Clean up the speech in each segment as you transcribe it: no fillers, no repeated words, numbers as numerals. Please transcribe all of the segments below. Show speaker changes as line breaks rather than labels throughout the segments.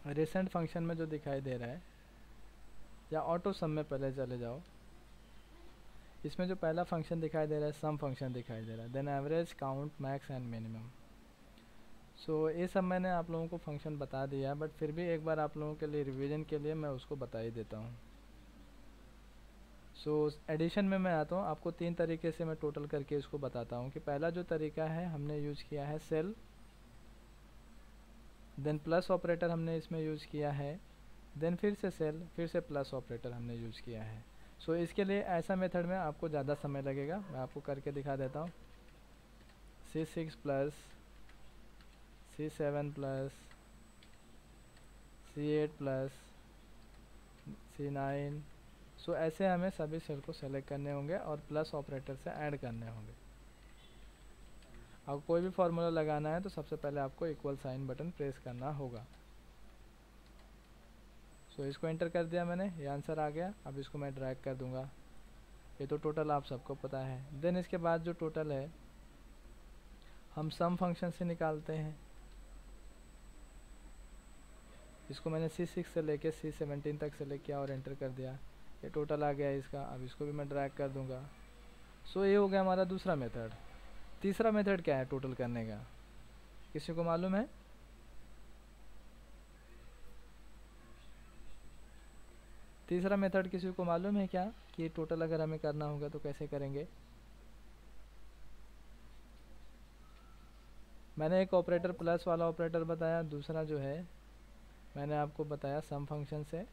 Recent function में जो दिखाई दे रहा है, या ऑटो सम में पहले चले जाओ, इसमें जो पहला फंक्शन दिखाई दे रहा है सम फंक्शन दिखाई दे रहा है, then average, count, max and minimum. So ये सब मैंने आप लोगों को फंक्शन बता दिया, बट फिर भी एक बार आप लोगों के लिए रिवीजन के लिए मैं उसको बता ही देता हूँ। सो एडिशन में मैं आता हूँ, आपको 3 तरीके से मैं टोटल करके इसको बताता हूँ कि पहला जो तरीका है हमने यूज किया है सेल, देन प्लस ऑपरेटर हमने इसमें यूज किया है, देन फिर से सेल, फिर से प्लस ऑपरेटर हमने यूज किया है। सो इसके लिए ऐसा मेथड में आपको ज़्यादा समय लगेगा, मैं आपको करके दिखा देता हूँ। C6 plus C7 plus C8 plus C9। सो ऐसे हमें सभी सेल को सेलेक्ट करने होंगे और प्लस ऑपरेटर से ऐड करने होंगे। अब कोई भी फार्मूला लगाना है तो सबसे पहले आपको इक्वल साइन बटन प्रेस करना होगा। सो इसको एंटर कर दिया मैंने, ये आंसर आ गया। अब इसको मैं ड्रैग कर दूंगा, ये तो टोटल आप सबको पता है। देन इसके बाद जो टोटल है हम सम फंक्शन से निकालते हैं। इसको मैंने C6 से लेके C17 तक सेलेक्ट किया और एंटर कर दिया, ये टोटल आ गया इसका। अब इसको भी मैं ड्रैग कर दूंगा। सो ये हो गया हमारा दूसरा मेथड। तीसरा मेथड क्या है टोटल करने का, किसी को मालूम है? तीसरा मेथड किसी को मालूम है क्या कि टोटल अगर हमें करना होगा तो कैसे करेंगे? मैंने एक ऑपरेटर प्लस वाला ऑपरेटर बताया, दूसरा जो है मैंने आपको बताया सम फंक्शन से,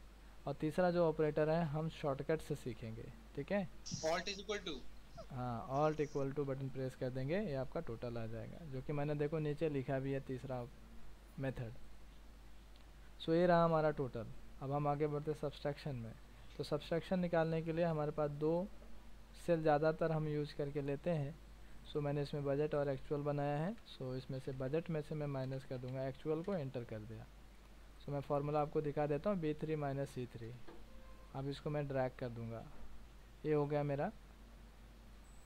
और तीसरा जो ऑपरेटर है हम शॉर्टकट से सीखेंगे, ठीक है?
ऑल्ट इज इक्वल टू,
हाँ, alt equal to button press कर देंगे, ये आपका टोटल आ जाएगा, जो कि मैंने देखो नीचे लिखा भी है तीसरा मेथड। सो ये रहा हमारा टोटल। अब हम आगे बढ़ते सब्सट्रैक्शन में। तो सब्सट्रैक्शन निकालने के लिए हमारे पास 2 सेल ज़्यादातर हम यूज़ करके लेते हैं। सो मैंने इसमें बजट और एक्चुअल बनाया है। सो इसमें से बजट में से मैं माइनस कर दूंगा, एक्चुअल को एंटर कर दिया। सो मैं फार्मूला आपको दिखा देता हूँ, B3 माइनस C3। अब इसको मैं ड्रैग कर दूंगा, ये हो गया मेरा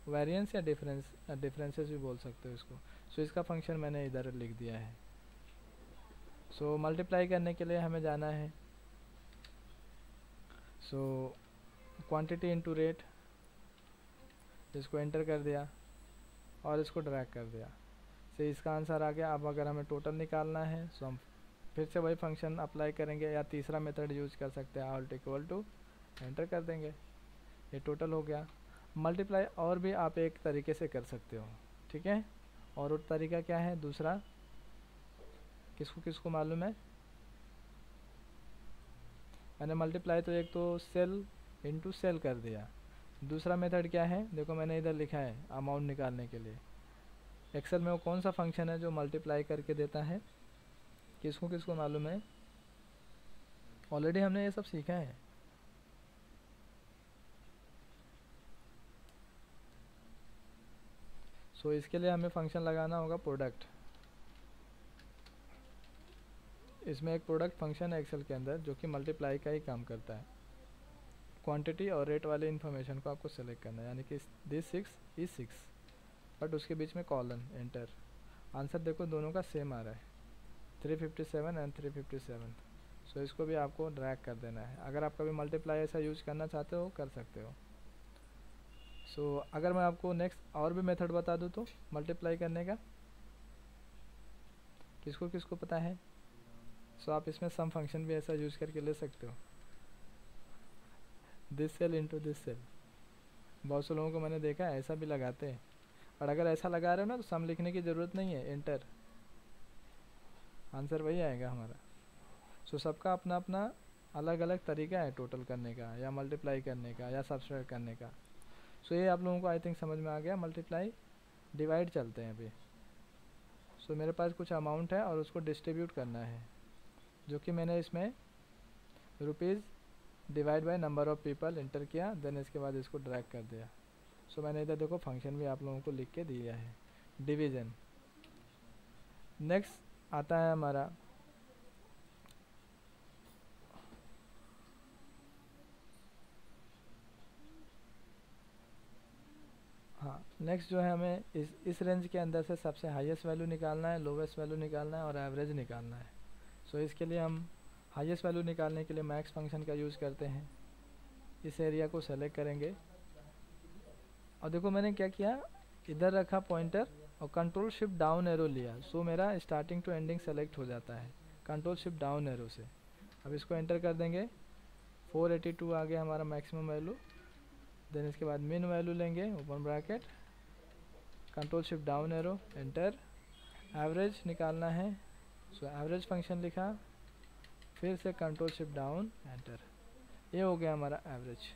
वेरिएंस या डिफरेंसेस भी बोल सकते हो इसको। सो इसका फंक्शन मैंने इधर लिख दिया है। सो मल्टीप्लाई करने के लिए हमें जाना है, सो क्वांटिटी इनटू रेट, इसको एंटर कर दिया और इसको ड्रैग कर दिया, से इसका आंसर आ गया। अब अगर हमें टोटल निकालना है सो हम फिर से वही फंक्शन अप्लाई करेंगे, या तीसरा मेथड यूज कर सकते हैं, ऑल्ट इक्वल टू एंटर कर देंगे, ये टोटल हो गया। मल्टीप्लाई और भी आप एक तरीके से कर सकते हो, ठीक है? और वो तरीका क्या है दूसरा, किसको किसको मालूम है? मैंने मल्टीप्लाई तो एक तो सेल इनटू सेल कर दिया, दूसरा मेथड क्या है देखो मैंने इधर लिखा है अमाउंट निकालने के लिए। एक्सेल में वो कौन सा फंक्शन है जो मल्टीप्लाई करके देता है, किसको किसको मालूम है? ऑलरेडी हमने ये सब सीखा है। सो इसके लिए हमें फंक्शन लगाना होगा प्रोडक्ट। इसमें एक प्रोडक्ट फंक्शन है एक्सेल के अंदर जो कि मल्टीप्लाई का ही काम करता है। क्वांटिटी और रेट वाले इन्फॉर्मेशन को आपको सेलेक्ट करना है, यानी कि दिस 6 इज 6, बट उसके बीच में कॉलन, एंटर। आंसर देखो दोनों का सेम आ रहा है, 357 एंड 357। सो इसको भी आपको ड्रैग कर देना है। अगर आप कभी मल्टीप्लाई ऐसा यूज करना चाहते हो कर सकते हो। सो अगर मैं आपको नेक्स्ट और भी मेथड बता दूँ तो मल्टीप्लाई करने का, किसको किसको पता है? सो आप इसमें सम फंक्शन भी ऐसा यूज करके ले सकते हो, this cell into this cell. बहुत से लोगों को मैंने देखा है ऐसा भी लगाते हैं, और अगर ऐसा लगा रहे हो ना तो सम लिखने की ज़रूरत नहीं है, एंटर, आंसर वही आएगा हमारा। सो सबका अपना अपना अलग अलग तरीका है टोटल करने का, या मल्टीप्लाई करने का, या सब्सट्रैक्ट करने का। सो ये आप लोगों को आई थिंक समझ में आ गया। मल्टीप्लाई डिवाइड चलते हैं अभी। सो मेरे पास कुछ अमाउंट है और उसको डिस्ट्रीब्यूट करना है, जो कि मैंने इसमें rupees divide by number of people enter किया, देन इसके बाद इसको ड्रैग कर दिया। सो मैंने इधर देखो फंक्शन भी आप लोगों को लिख के दिया है, डिवीज़न। नेक्स्ट आता है हमारा हाँ, नेक्स्ट जो है हमें इस रेंज के अंदर से सबसे हाईएस्ट वैल्यू निकालना है, लोवेस्ट वैल्यू निकालना है और एवरेज निकालना है। सो इसके लिए हम हाईएस्ट वैल्यू निकालने के लिए मैक्स फंक्शन का यूज़ करते हैं। इस एरिया को सेलेक्ट करेंगे और देखो मैंने क्या किया, इधर रखा पॉइंटर और कंट्रोल शिफ्ट डाउन एरो लिया, सो मेरा स्टार्टिंग टू एंडिंग सेलेक्ट हो जाता है कंट्रोल शिफ्ट डाउन एरो से। अब इसको एंटर कर देंगे, 482 आ गया हमारा मैक्सिमम वैल्यू। देन इसके बाद मिन वैल्यू लेंगे, open bracket, control shift down arrow, enter. Average निकालना है, सो एवरेज फंक्शन लिखा, फिर से कंट्रोल शिफ्ट डाउन, एंटर। ये हो गया हमारा एवरेज।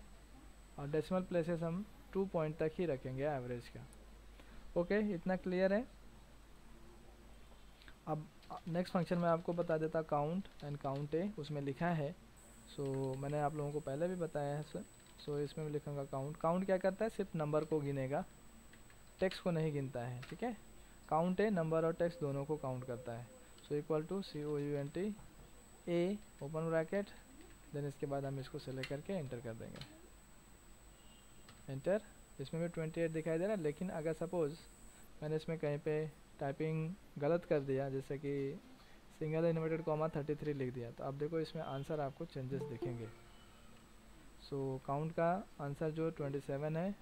और डेसिमल प्लेसेस हम 2 पॉइंट तक ही रखेंगे एवरेज का। ओके, इतना क्लियर है। अब नेक्स्ट फंक्शन में आपको बता देता काउंट एंड काउंट ए, उसमें लिखा है, सो मैंने आप लोगों को पहले भी बताया है सर। सो इसमें मैं लिखूँगा काउंट। काउंट क्या करता है, सिर्फ नंबर को गिनेगा, टेक्स्ट को नहीं गिनता है, ठीक है। काउंट ए नंबर और टेक्स्ट दोनों को काउंट करता है। So equal to COUNT A, open bracket, then इसके बाद हम इसको सेलेक्ट करके एंटर कर देंगे, एंटर। इसमें भी 28 दिखाई दे रहा है, लेकिन अगर सपोज़ मैंने इसमें कहीं पे टाइपिंग गलत कर दिया, जैसे कि सिंगल इन्वर्टेड कॉमा 33 लिख दिया, तो अब देखो इसमें आंसर आपको चेंजेस दिखेंगे। सो काउंट का आंसर जो 27 है,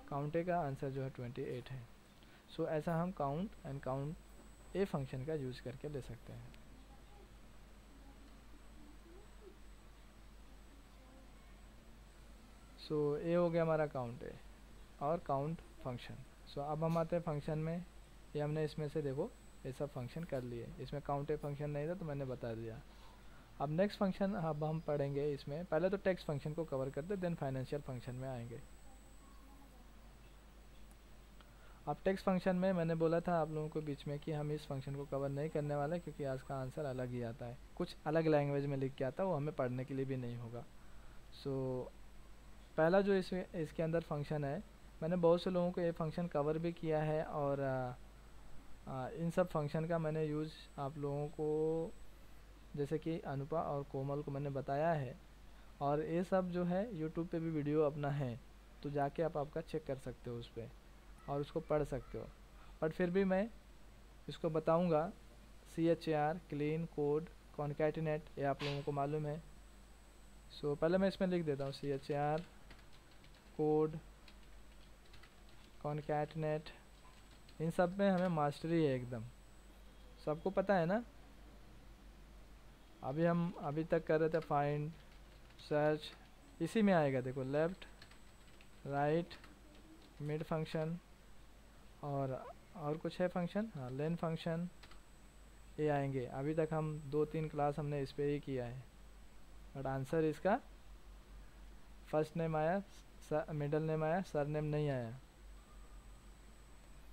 काउंट ए का आंसर जो है 28 है। सो ऐसा हम count and count a function का यूज़ करके ले सकते हैं। सो ये हो गया हमारा काउंट ए और काउंट फंक्शन। सो अब हम आते हैं फंक्शन में। ये हमने इसमें से देखो ये सब फंक्शन कर लिए, इसमें काउंट ए फंक्शन नहीं था तो मैंने बता दिया। अब नेक्स्ट फंक्शन अब हम पढ़ेंगे, इसमें पहले तो टेक्स्ट फंक्शन को कवर करते, देन फाइनेंशियल फंक्शन में आएंगे। अब टेक्स्ट फंक्शन में मैंने बोला था आप लोगों को बीच में कि हम इस फंक्शन को कवर नहीं करने वाले, क्योंकि आज का आंसर अलग ही आता है, कुछ अलग लैंग्वेज में लिख के आता है, वो हमें पढ़ने के लिए भी नहीं होगा। सो पहला जो इसके अंदर फंक्शन है, मैंने बहुत से लोगों को ये फंक्शन कवर भी किया है, और इन सब फंक्शन का मैंने यूज़ आप लोगों को, जैसे कि अनुपा और कोमल को मैंने बताया है, और ये सब जो है यूट्यूब पे भी वीडियो अपना है, तो जाके आप आपका चेक कर सकते हो उस पर और उसको पढ़ सकते हो। बट फिर भी मैं इसको बताऊंगा, CHAR, क्लीन, कोड, कॉन्कैटिनेट, ये आप लोगों को मालूम है। सो पहले मैं इसमें लिख देता हूँ CHAR, कोड, कॉन्कैटिनेट, इन सब में हमें मास्टरी है एकदम, सबको पता है ना। हम अभी तक कर रहे थे फाइंड, सर्च, इसी में आएगा, देखो लेफ़्ट, राइट, मिड फंक्शन, और कुछ है फंक्शन, हाँ लेन फंक्शन, ये आएंगे। अभी तक हम 2-3 क्लास हमने इस पे ही किया है, बट आंसर इसका फर्स्ट नेम आया, मिडल नेम आया, सर नेम नहीं आया।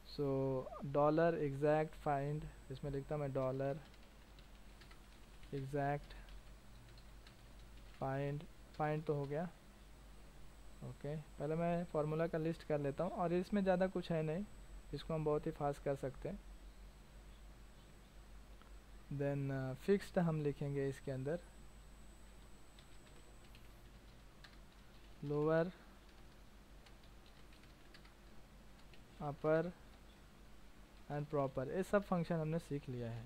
सो डॉलर एग्जैक्ट फाइंड, इसमें लिखता मैं डॉलर एग्जैक्ट फाइंड तो हो गया। ओके, पहले मैं फार्मूला का लिस्ट कर लेता हूँ, और इसमें ज़्यादा कुछ है नहीं, इसको हम बहुत ही फास्ट कर सकते हैं। देन फिक्स्ड हम लिखेंगे इसके अंदर, लोअर, अपर एंड प्रॉपर, ये सब फंक्शन हमने सीख लिया है।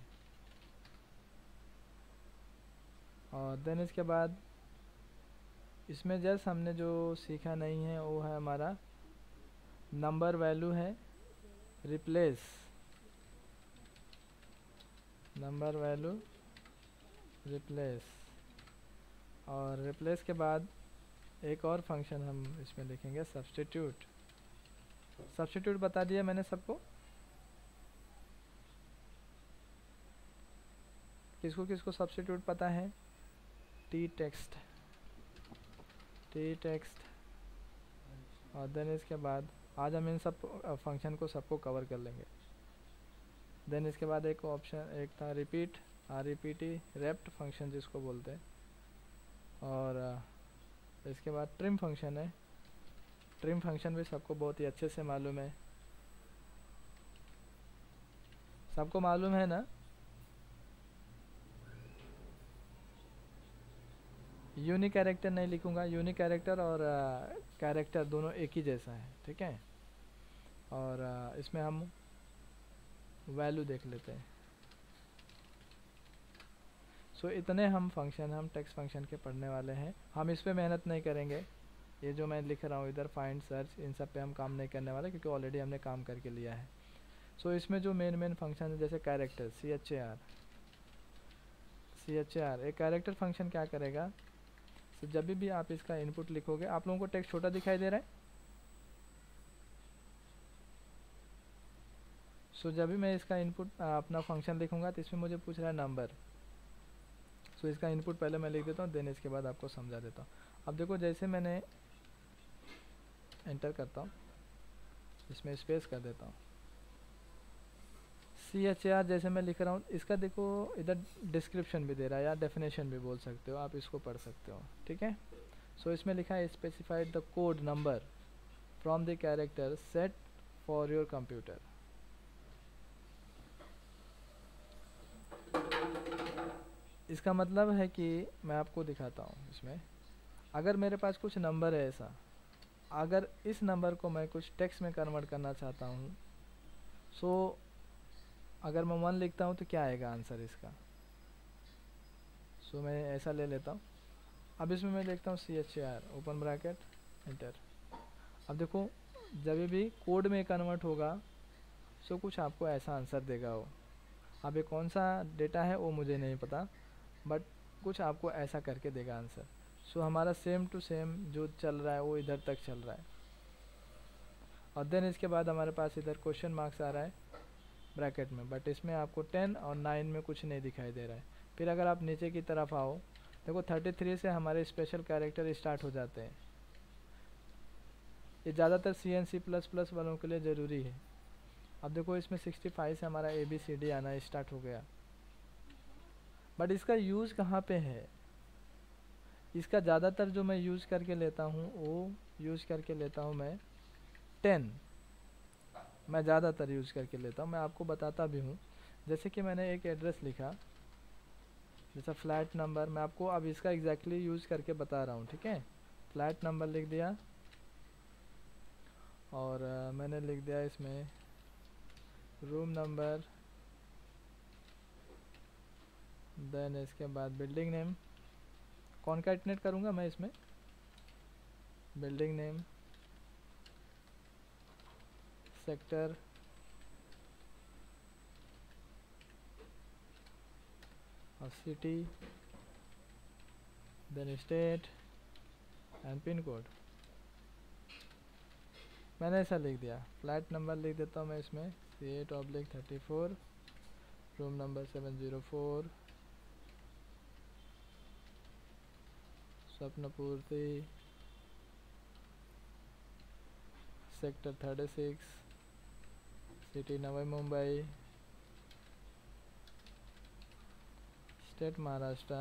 और देन इसके बाद इसमें जस्ट हमने जो सीखा नहीं है वो है हमारा नंबर वैल्यू है रिप्लेस, नंबर वैल्यू रिप्लेस, और रिप्लेस के बाद एक और फंक्शन हम इसमें लिखेंगे सब्स्टिट्यूट। सब्स्टिट्यूट बता दिया मैंने सबको, किसको किसको सब्स्टिट्यूट पता है, टी टेक्स्ट, और देन इसके बाद आज हम इन सब फंक्शन को सबको कवर कर लेंगे। देन इसके बाद एक ऑप्शन एक था रिपीट, REPT, रेप्ट फंक्शन जिसको बोलते हैं, और इसके बाद ट्रिम फंक्शन है। ट्रिम फंक्शन भी सबको बहुत ही अच्छे से मालूम है, सबको मालूम है ना। यूनिक कैरेक्टर नहीं लिखूंगा, यूनिक कैरेक्टर और कैरेक्टर दोनों एक ही जैसा है, ठीक है। और इसमें हम वैल्यू देख लेते हैं। सो इतने हम टेक्स्ट फंक्शन के पढ़ने वाले हैं। हम इस पे मेहनत नहीं करेंगे, ये जो मैं लिख रहा हूँ इधर फाइंड सर्च इन सब पे हम काम नहीं करने वाले, क्योंकि ऑलरेडी हमने काम करके लिया है। सो इसमें जो मेन फंक्शन है जैसे कैरेक्टर char, एक कैरेक्टर फंक्शन क्या करेगा, तो जब भी आप इसका इनपुट लिखोगे, आप लोगों को टेक्स्ट छोटा दिखाई दे रहा है। सो जब भी मैं इसका इनपुट अपना फंक्शन लिखूंगा तो इसमें मुझे पूछ रहा है नंबर। सो इसका इनपुट पहले मैं लिख देता हूँ, देन इसके बाद आपको समझा देता हूँ। अब देखो जैसे मैंने एंटर करता हूँ, इसमें स्पेस कर देता हूँ, char जैसे मैं लिख रहा हूँ, इसका देखो इधर डिस्क्रिप्शन भी दे रहा है या डेफिनेशन भी बोल सकते हो, आप इसको पढ़ सकते हो, ठीक है। सो इसमें लिखा है specified the code number from the character set for your computer. इसका मतलब है कि मैं आपको दिखाता हूँ, इसमें अगर मेरे पास कुछ नंबर है ऐसा, अगर इस नंबर को मैं कुछ टेक्स्ट में कन्वर्ट करना चाहता हूँ, सो अगर मैं 1 लिखता हूँ तो क्या आएगा आंसर इसका। सो मैं ऐसा ले लेता हूँ। अब इसमें मैं देखता हूँ char ओपन ब्रैकेट एंटर। अब देखो जब भी कोड में कन्वर्ट होगा सो कुछ आपको ऐसा आंसर देगा वो। अब ये कौन सा डेटा है वो मुझे नहीं पता, बट कुछ आपको ऐसा करके देगा आंसर। सो हमारा सेम टू सेम जो चल रहा है वो इधर तक चल रहा है। और देन इसके बाद हमारे पास इधर क्वेश्चन मार्क्स आ रहा है ब्रैकेट में, बट इसमें आपको 10 और 9 में कुछ नहीं दिखाई दे रहा है। फिर अगर आप नीचे की तरफ आओ, देखो 33 से हमारे स्पेशल कैरेक्टर स्टार्ट हो जाते हैं। ये ज़्यादातर C++ वालों के लिए ज़रूरी है। अब देखो इसमें 65 से हमारा ABCD आना स्टार्ट हो गया, बट इसका यूज़ कहाँ पे है। इसका ज़्यादातर जो मैं यूज़ करके लेता हूँ वो यूज़ करके लेता हूँ मैं 10, मैं ज़्यादातर यूज़ करके लेता हूँ। मैं आपको बताता भी हूँ, जैसे कि मैंने एक एड्रेस लिखा जैसा फ्लैट नंबर, मैं आपको अब इसका एग्जैक्टली यूज़ करके बता रहा हूँ, ठीक है। फ्लैट नंबर लिख दिया और मैंने लिख दिया इसमें रूम नंबर, देन इसके बाद बिल्डिंग नेम, कॉन्कैटिनेट करूँगा मैं इसमें बिल्डिंग नेम, सेक्टर, और city, then state and pin code. मैंने ऐसा लिख दिया। फ्लैट नंबर लिख देता हूँ मैं इसमें C8/34, room number 704, Swapnapurti, sector 36, city Navi Mumbai, state Maharashtra,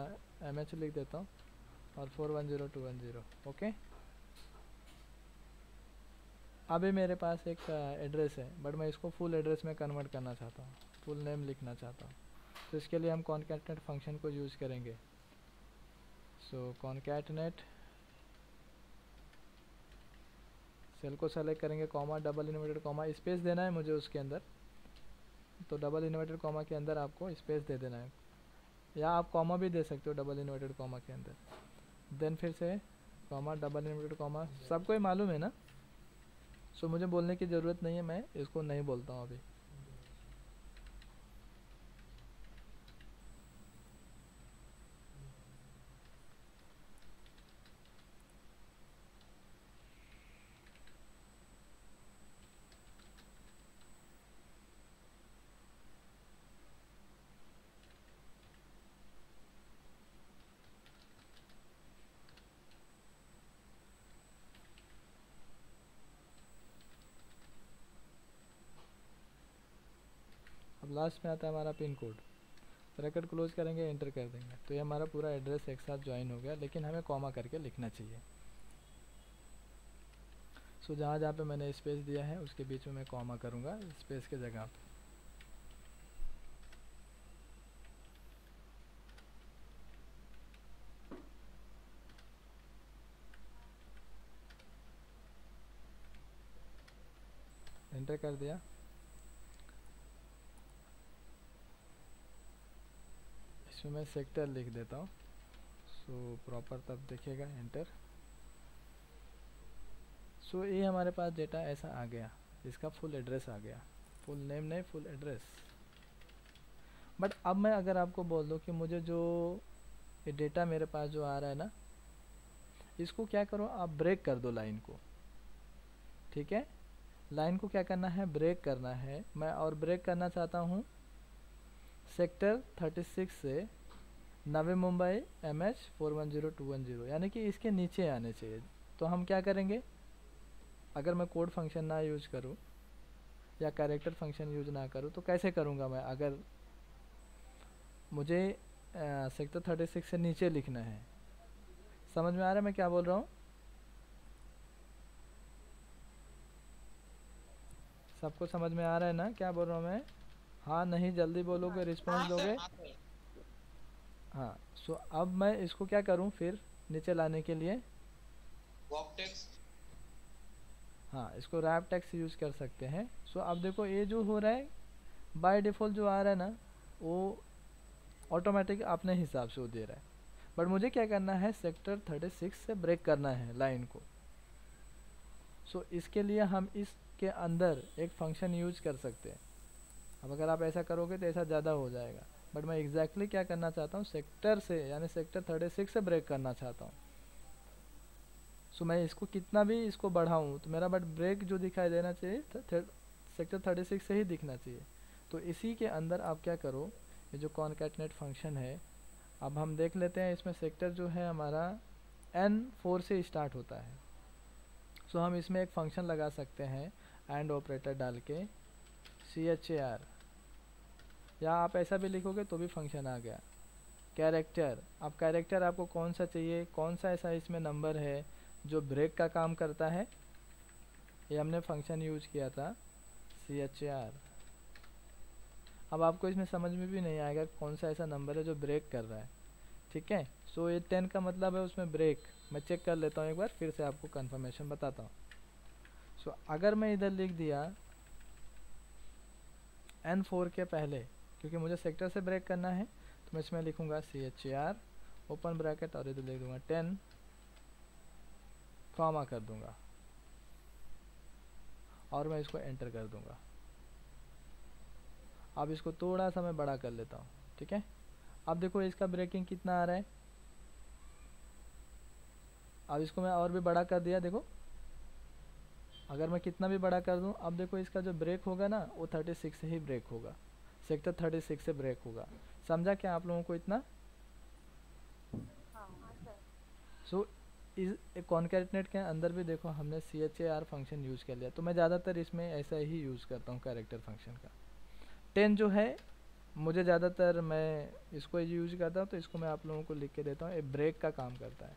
MH लिख देता हूँ और 410210, ओके। अभी मेरे पास एक एड्रेस है, बट मैं इसको फुल एड्रेस में कन्वर्ट करना चाहता हूँ, फुल नेम लिखना चाहता हूँ। तो इसके लिए हम कॉन्कैटनेट फंक्शन को यूज़ करेंगे। सो कॉन्कैटनेट, सेल को सेलेक्ट करेंगे, comma, double inverted comma, space देना है मुझे उसके अंदर, तो डबल इन्वर्टेड कॉमा के अंदर आपको स्पेस दे देना है, या आप कॉमा भी दे सकते हो डबल इन्वर्टेड कॉमा के अंदर। देन फिर से कॉमा, डबल इन्वर्टेड कॉमा, सबको ही मालूम है ना। सो मुझे बोलने की ज़रूरत नहीं है, मैं इसको नहीं बोलता हूँ अभी। अब लास्ट में आता है हमारा पिन कोड। ब्रैकेट क्लोज करेंगे, एंटर कर देंगे, तो ये हमारा पूरा एड्रेस एक साथ ज्वाइन हो गया, लेकिन हमें कॉमा करके लिखना चाहिए। सो जहाँ जहाँ पे मैंने स्पेस दिया है उसके बीच में मैं कॉमा करूँगा, स्पेस के जगह पे। एंटर कर दिया। इसमें मैं सेक्टर लिख देता हूँ। सो प्रॉपर तब दिखेगा, एंटर। सो ये हमारे पास डेटा ऐसा आ गया, इसका फुल एड्रेस आ गया, फुल नेम नहीं, फुल एड्रेस। बट अब मैं अगर आपको बोल दूँ कि मुझे जो ये डेटा मेरे पास जो आ रहा है ना, इसको क्या करो आप, ब्रेक कर दो लाइन को, ठीक है। लाइन को क्या करना है, ब्रेक करना है मैं, और ब्रेक करना चाहता हूँ सेक्टर 36 से नवी मुंबई MH 410210, यानी कि इसके नीचे आने चाहिए। तो हम क्या करेंगे, अगर मैं कोड फंक्शन ना यूज करूँ या कैरेक्टर फंक्शन यूज ना करूँ तो कैसे करूँगा मैं, अगर मुझे सेक्टर 36 से नीचे लिखना है। समझ में आ रहा है मैं क्या बोल रहा हूँ? सबको समझ में आ रहा है ना क्या बोल रहा हूँ मैं? हाँ नहीं, जल्दी बोलोगे, रिस्पॉन्स दोगे। हाँ, सो अब मैं इसको क्या करूँ फिर नीचे लाने के लिए, हाँ इसको रैप टेक्स्ट यूज कर सकते हैं। सो अब देखो ये जो हो रहा है बाय डिफ़ॉल्ट जो आ रहा है ना, वो ऑटोमेटिक अपने हिसाब से वो दे रहा है। बट मुझे क्या करना है, सेक्टर 36 से ब्रेक करना है लाइन को। सो इसके लिए हम इसके अंदर एक फंक्शन यूज कर सकते हैं। अब अगर आप ऐसा करोगे तो ऐसा ज़्यादा हो जाएगा, बट मैं एग्जैक्टली क्या करना चाहता हूँ, सेक्टर से यानी सेक्टर 36 से ब्रेक करना चाहता हूँ। सो मैं इसको कितना भी इसको बढ़ाऊँ तो मेरा बट ब्रेक जो दिखाई देना चाहिए सेक्टर 36 से ही दिखना चाहिए। तो इसी के अंदर आप क्या करो, ये जो कॉनकैटनेट फंक्शन है, अब हम देख लेते हैं इसमें सेक्टर जो है हमारा N4 से स्टार्ट होता है। सो हम इसमें एक फंक्शन लगा सकते हैं एंड ऑपरेटर डाल के CHAR, या आप ऐसा भी लिखोगे तो भी फंक्शन आ गया। कैरेक्टर, अब कैरेक्टर आपको कौन सा चाहिए, कौन सा ऐसा इसमें नंबर है जो ब्रेक का काम करता है, ये हमने फंक्शन यूज किया था CHAR। अब आपको इसमें समझ में भी नहीं आएगा कौन सा ऐसा नंबर है जो ब्रेक कर रहा है, ठीक है। सो ये 10 का मतलब है उसमें ब्रेक। मैं चेक कर लेता हूँ एक बार, फिर से आपको कंफर्मेशन बताता हूँ। सो अगर मैं इधर लिख दिया N4 के पहले, क्योंकि मुझे सेक्टर से ब्रेक करना है, तो मैं इसमें लिखूँगा CHAR ओपन ब्रैकेट और इधर लिख दूँगा 10 कॉमा कर दूँगा और मैं इसको एंटर कर दूँगा। अब इसको थोड़ा सा मैं बड़ा कर लेता हूँ, ठीक है। अब देखो इसका ब्रेकिंग कितना आ रहा है, अब इसको मैं और भी बड़ा कर दिया, देखो अगर मैं कितना भी बड़ा कर दूं, अब देखो इसका जो ब्रेक होगा ना वो 36 से ही ब्रेक होगा, सेक्टर 36 से ब्रेक होगा। समझा क्या आप लोगों को इतना? सो इस कॉनकैटनेट के अंदर भी देखो हमने CHAR फंक्शन यूज़ कर लिया, तो मैं ज़्यादातर इसमें ऐसा ही यूज़ करता हूँ कैरेक्टर फंक्शन का। 10 जो है मुझे ज़्यादातर मैं इसको यूज करता हूँ, तो इसको मैं आप लोगों को लिख के देता हूँ, ये ब्रेक का काम करता है,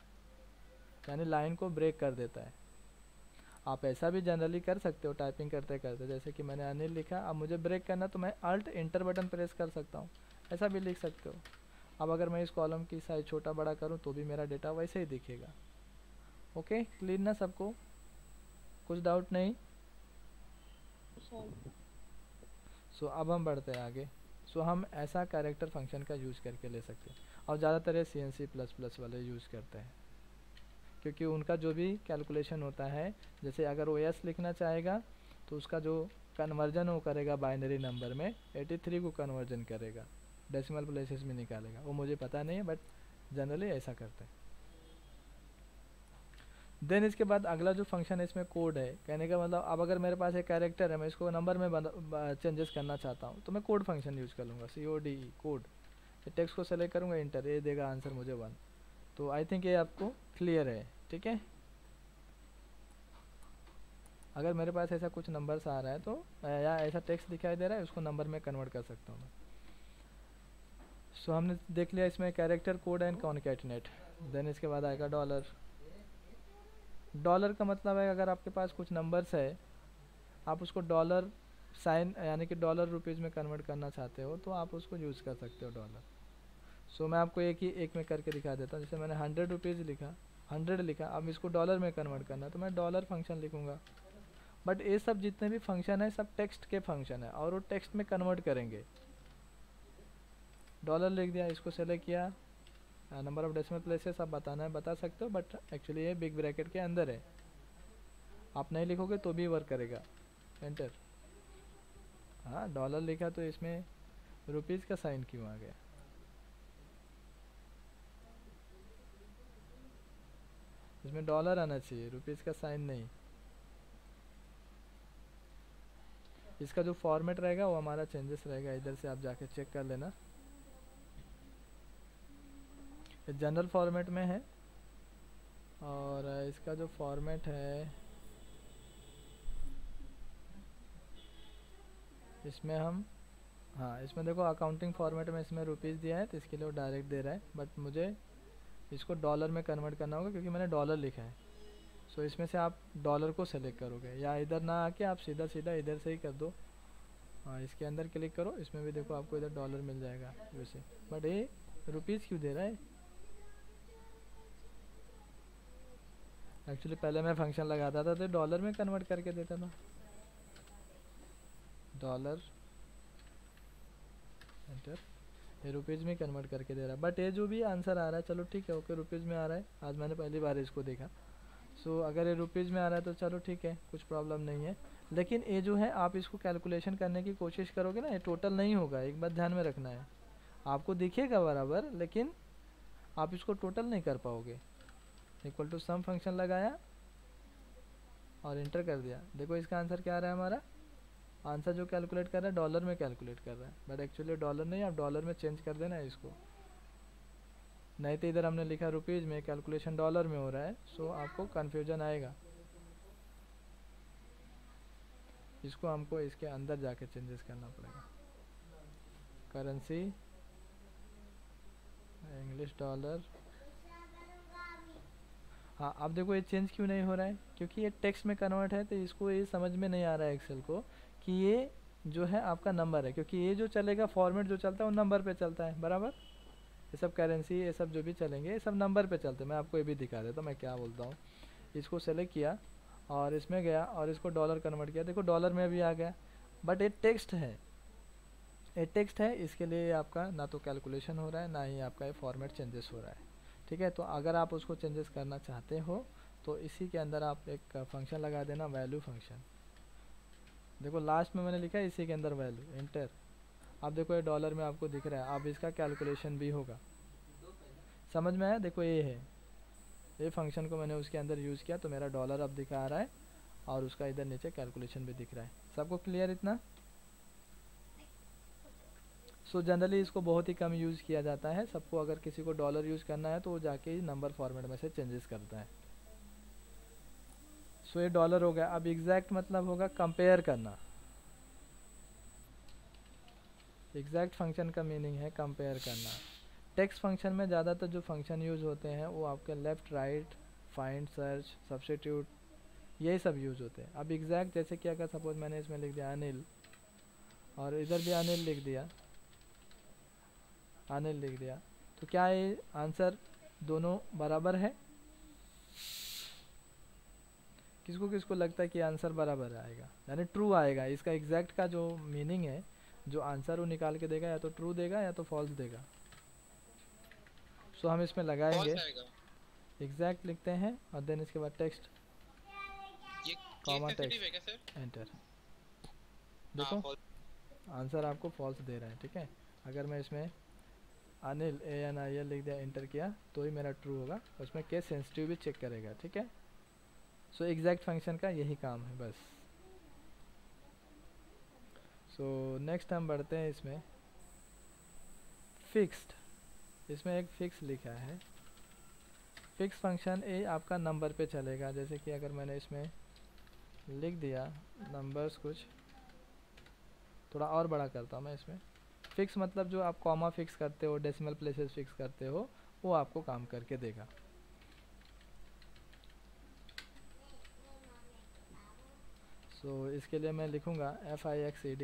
यानी लाइन को ब्रेक कर देता है। आप ऐसा भी जनरली कर सकते हो टाइपिंग करते करते, जैसे कि मैंने अनिल लिखा, अब मुझे ब्रेक करना तो मैं अल्ट इंटर बटन प्रेस कर सकता हूँ, ऐसा भी लिख सकते हो। अब अगर मैं इस कॉलम की साइज छोटा बड़ा करूँ तो भी मेरा डेटा वैसे ही दिखेगा। ओके, क्लियर ना सबको, कुछ डाउट नहीं? सो अब हम बढ़ते हैं आगे। सो हम ऐसा कैरेक्टर फंक्शन का यूज़ करके ले सकते हैं, और ज़्यादातर ये CNC++ वाले यूज़ करते हैं, क्योंकि उनका जो भी कैलकुलेशन होता है, जैसे अगर OS लिखना चाहेगा तो उसका जो कन्वर्जन वो करेगा बाइनरी नंबर में 83 को कन्वर्जन करेगा, डेसिमल प्लेसेस में निकालेगा, वो मुझे पता नहीं है बट जनरली ऐसा करते हैं। देन इसके बाद अगला जो फंक्शन है इसमें कोड है, कहने का मतलब अब अगर मेरे पास एक कैरेक्टर है, मैं इसको नंबर में चेंजेस करना चाहता हूँ तो मैं कोड फंक्शन यूज़ कर लूँगा, CODE कोड। टेक्स्ट को सेलेक्ट करूँगा, इंटर, ये देगा आंसर मुझे 1। तो आई थिंक ये आपको क्लियर है, ठीक है। अगर मेरे पास ऐसा कुछ नंबर्स आ रहा है तो या ऐसा टेक्स्ट दिखाई दे रहा है, उसको नंबर में कन्वर्ट कर सकता हूँ मैं। सो हमने देख लिया इसमें character, code and concatenate. Then इसके बाद आएगा डॉलर। डॉलर का मतलब है अगर आपके पास कुछ नंबर्स है, आप उसको डॉलर साइन यानी कि डॉलर रुपीज़ में कन्वर्ट करना चाहते हो तो आप उसको यूज़ कर सकते हो डॉलर। सो मैं आपको एक में करके दिखा देता हूँ। जैसे मैंने 100 रुपीज़ लिखा, 100 लिखा, अब इसको डॉलर में कन्वर्ट करना है तो मैं डॉलर फंक्शन लिखूँगा। बट ये सब जितने भी फंक्शन है सब टेक्स्ट के फंक्शन है और वो टेक्स्ट में कन्वर्ट करेंगे। डॉलर लिख दिया, इसको सेलेक्ट किया, नंबर ऑफ डेसिमल प्लेसेस आप बताना है बता सकते हो, बट एक्चुअली ये बिग ब्रैकेट के अंदर है, आप नहीं लिखोगे तो भी वर्क करेगा। एंटर। हाँ डॉलर लिखा तो इसमें रुपीज़ का साइन क्यों आ गया? इसमें डॉलर आना चाहिए, रुपीज़ का साइन नहीं। इसका जो फॉर्मेट रहेगा वो हमारा चेंजेस रहेगा, इधर से आप जाके चेक कर लेना। ये जनरल फॉर्मेट में है, और इसका जो फॉर्मेट है इसमें हम, हाँ इसमें देखो अकाउंटिंग फॉर्मेट में इसमें रुपीज़ दिया है तो इसके लिए वो डायरेक्ट दे रहा है, बट मुझे इसको डॉलर में कन्वर्ट करना होगा क्योंकि मैंने डॉलर लिखा है। सो इसमें से आप डॉलर को सेलेक्ट करोगे, या इधर ना आके आप सीधा सीधा इधर से ही कर दो। हाँ इसके अंदर क्लिक करो, इसमें भी देखो आपको इधर डॉलर मिल जाएगा वैसे, बट ये रुपीज़ क्यों दे रहा है? एक्चुअली पहले मैं फंक्शन लगाता था तो डॉलर में कन्वर्ट करके देता था, डॉलर एंटर, ये रुपीज़ में कन्वर्ट करके दे रहा है। बट ये जो भी आंसर आ रहा है चलो ठीक है, ओके रुपीज़ में आ रहा है, आज मैंने पहली बार इसको देखा। सो अगर ये रुपीज़ में आ रहा है तो चलो ठीक है, कुछ प्रॉब्लम नहीं है। लेकिन ये जो है आप इसको कैलकुलेशन करने की कोशिश करोगे ना, ये टोटल नहीं होगा, एक बात ध्यान में रखना है। आपको दिखेगा बराबर लेकिन आप इसको टोटल नहीं कर पाओगे। इक्वल टू सम फंक्शन लगाया और इंटर कर दिया, देखो इसका आंसर क्या आ रहा है हमारा, आंसर जो कैलकुलेट कर रहा है डॉलर में कैलकुलेट कर रहा है, बट एक्चुअली डॉलर नहीं, आप डॉलर में चेंज कर देना है इसको, नहीं तो इधर हमने लिखा रुपीज़ में, कैलकुलेशन डॉलर में हो रहा है, सो आपको कन्फ्यूजन आएगा। इसको हमको इसके अंदर जाके चेंजेस करना पड़ेगा। करेंसी इंग्लिश डॉलर, हाँ अब देखो ये चेंज क्यों नहीं हो रहा है, क्योंकि ये टेक्स्ट में कन्वर्ट है तो इसको ये समझ में नहीं आ रहा है एक्सेल को कि ये जो है आपका नंबर है, क्योंकि ये जो चलेगा फॉर्मेट जो चलता है वो नंबर पे चलता है बराबर। ये सब करेंसी ये सब जो भी चलेंगे ये सब नंबर पे चलते हैं। मैं आपको ये भी दिखा देता हूँ मैं क्या बोलता हूँ। इसको सेलेक्ट किया और इसमें गया और इसको डॉलर कन्वर्ट किया, देखो डॉलर में भी आ गया, बट ये टेक्स्ट है, ये टेक्स्ट है, इसके लिए आपका ना तो कैलकुलेशन हो रहा है ना ही आपका ये फॉर्मेट चेंजेस हो रहा है। ठीक है, तो अगर आप उसको चेंजेस करना चाहते हो तो इसी के अंदर आप एक फंक्शन लगा देना, वैल्यू फंक्शन। देखो लास्ट में मैंने लिखा है इसी के अंदर वैल्यू, एंटर। अब देखो ये डॉलर में आपको दिख रहा है, अब इसका कैलकुलेशन भी होगा, समझ में आया? देखो ये है, ये फंक्शन को मैंने उसके अंदर यूज़ किया तो मेरा डॉलर अब दिखा रहा है और उसका इधर नीचे कैलकुलेशन भी दिख रहा है। सबको क्लियर इतना? सो जनरली इसको बहुत ही कम यूज़ किया जाता है, सबको अगर किसी को डॉलर यूज़ करना है तो वो जाके ही नंबर फॉर्मेट में से चेंजेस करता है। सो ये डॉलर हो गया। अब एग्जैक्ट मतलब होगा कंपेयर करना, एग्जैक्ट फंक्शन का मीनिंग है कंपेयर करना। टेक्स्ट फंक्शन में ज़्यादातर जो फंक्शन यूज़ होते हैं वो आपके left right, find, search, substitute, यही सब यूज़ होते हैं। अब एग्जैक्ट जैसे कि अगर सपोज मैंने इसमें लिख दिया अनिल और इधर भी अनिल लिख दिया, अनिल लिख दिया, तो क्या ये आंसर दोनों बराबर है? किसको किसको लगता है कि आंसर बराबर आएगा, यानी ट्रू आएगा? इसका एग्जैक्ट का जो मीनिंग है, जो आंसर वो निकाल के देगा, या तो ट्रू देगा या तो फॉल्स देगा। सो हम इसमें लगाएंगे एग्जैक्ट लिखते हैं और देन इसके बाद टेक्स्ट,
ये
कॉमा
सेंसिटिव है
टेक्स्ट,
क्या सर?
एंटर। देखो आंसर आपको फॉल्स दे रहा है। ठीक है, अगर मैं इसमें अनिल ANIL लिख दिया, एंटर किया, तो ही मेरा ट्रू होगा, उसमें केस सेंसिटिव भी चेक करेगा। ठीक है, सो एग्जैक्ट फंक्शन का यही काम है बस। सो नेक्स्ट हम बढ़ते हैं इसमें फिक्स्ड। इसमें एक फिक्स लिखा है, फिक्स फंक्शन ये आपका नंबर पे चलेगा। जैसे कि अगर मैंने इसमें लिख दिया नंबर्स, कुछ थोड़ा और बड़ा करता हूँ मैं इसमें, फिक्स मतलब जो आप कॉमा फिक्स करते हो, डेसिमल प्लेसेस फिक्स करते हो, वो आपको काम करके देगा। सो इसके लिए मैं लिखूँगा FIXED,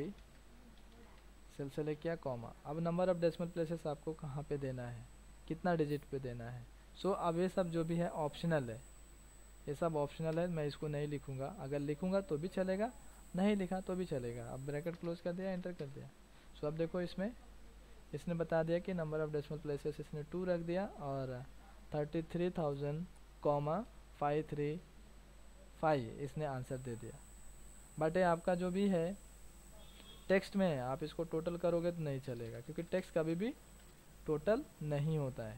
सेल सेलेक्ट किया, कॉमा। अब नंबर ऑफ डेसिमल प्लेसेस आपको कहाँ पे देना है, कितना डिजिट पे देना है। सो अब ये सब जो भी है ऑप्शनल है, ये सब ऑप्शनल है, मैं इसको नहीं लिखूँगा। अगर लिखूँगा तो भी चलेगा, नहीं लिखा तो भी चलेगा। अब ब्रैकेट क्लोज कर दिया, एंटर कर दिया। सो अब देखो इसमें इसने बता दिया कि नंबर ऑफ डेसिमल प्लेसेस इसने 2 रख दिया और 33,535 इसने आंसर दे दिया। बट ये आपका जो भी है टेक्स्ट में है, आप इसको टोटल करोगे तो नहीं चलेगा, क्योंकि टेक्स्ट कभी भी टोटल नहीं होता है।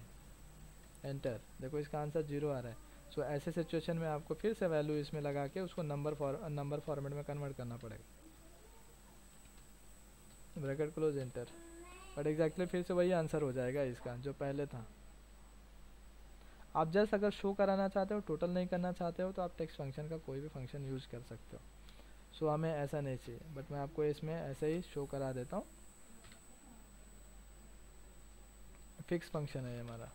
एंटर, देखो इसका आंसर 0 आ रहा है। सो ऐसे सिचुएशन में आपको फिर से वैल्यू इसमें लगा के उसको नंबर फॉर्मेट में कन्वर्ट करना पड़ेगा। Bracket close, enter. But exactly फिर से वही आंसर हो जाएगा इसका जो पहले था। आप जस्ट अगर शो कराना चाहते हो, टोटल नहीं करना चाहते हो, तो आप टेक्स्ट फंक्शन का कोई भी फंक्शन यूज़ कर सकते हो। सो हमें ऐसा नहीं चाहिए, बट मैं आपको इसमें ऐसे ही शो करा देता हूँ। फिक्स फंक्शन है हमारा,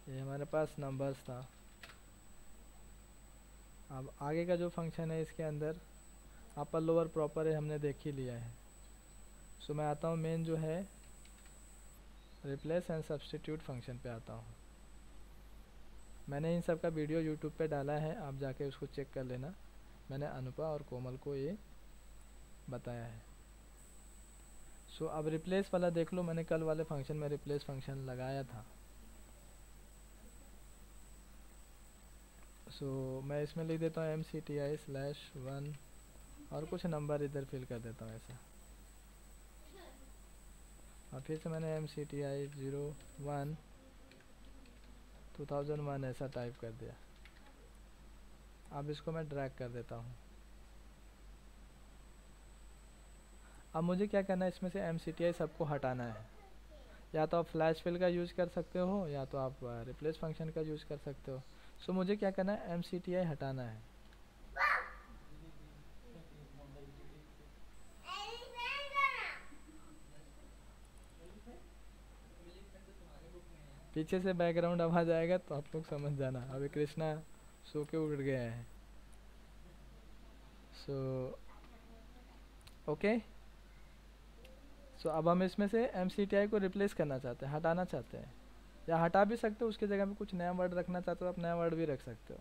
ये हमारे पास नंबर्स था। अब आगे का जो फंक्शन है इसके अंदर अपर लोअर प्रॉपर है, हमने देख ही लिया है। सो मैं आता हूँ मेन जो है रिप्लेस एंड सब्स्टिट्यूट फंक्शन पे आता हूँ। मैंने इन सब का वीडियो यूट्यूब पे डाला है, आप जाके उसको चेक कर लेना। मैंने अनुपा और कोमल को ये बताया है। सो अब रिप्लेस वाला देख लो, मैंने कल वाले फंक्शन में रिप्लेस फंक्शन लगाया था। सो मैं इसमें लिख देता हूँ mcti/1 और कुछ नंबर इधर फिल कर देता हूँ ऐसा। और फिर से मैंने mcti01 2001 ऐसा टाइप कर दिया। अब इसको मैं ड्रैग कर देता हूँ। अब मुझे क्या करना है, इसमें से mcti सबको हटाना है। या तो आप फ्लैश फिल का यूज़ कर सकते हो, या तो आप रिप्लेस फंक्शन का यूज़ कर सकते हो। सो मुझे क्या करना है, mcti हटाना है। पीछे से बैकग्राउंड आवाज आएगा तो आप लोग समझ जाना। अभी कृष्णा सो के उठ गए हैं। सो ओके, सो अब हम इसमें से mcti को रिप्लेस करना चाहते हैं, हटाना चाहते हैं, या हटा भी सकते हो, उसकी जगह पे कुछ नया वर्ड रखना चाहते हो आप नया वर्ड भी रख सकते हो।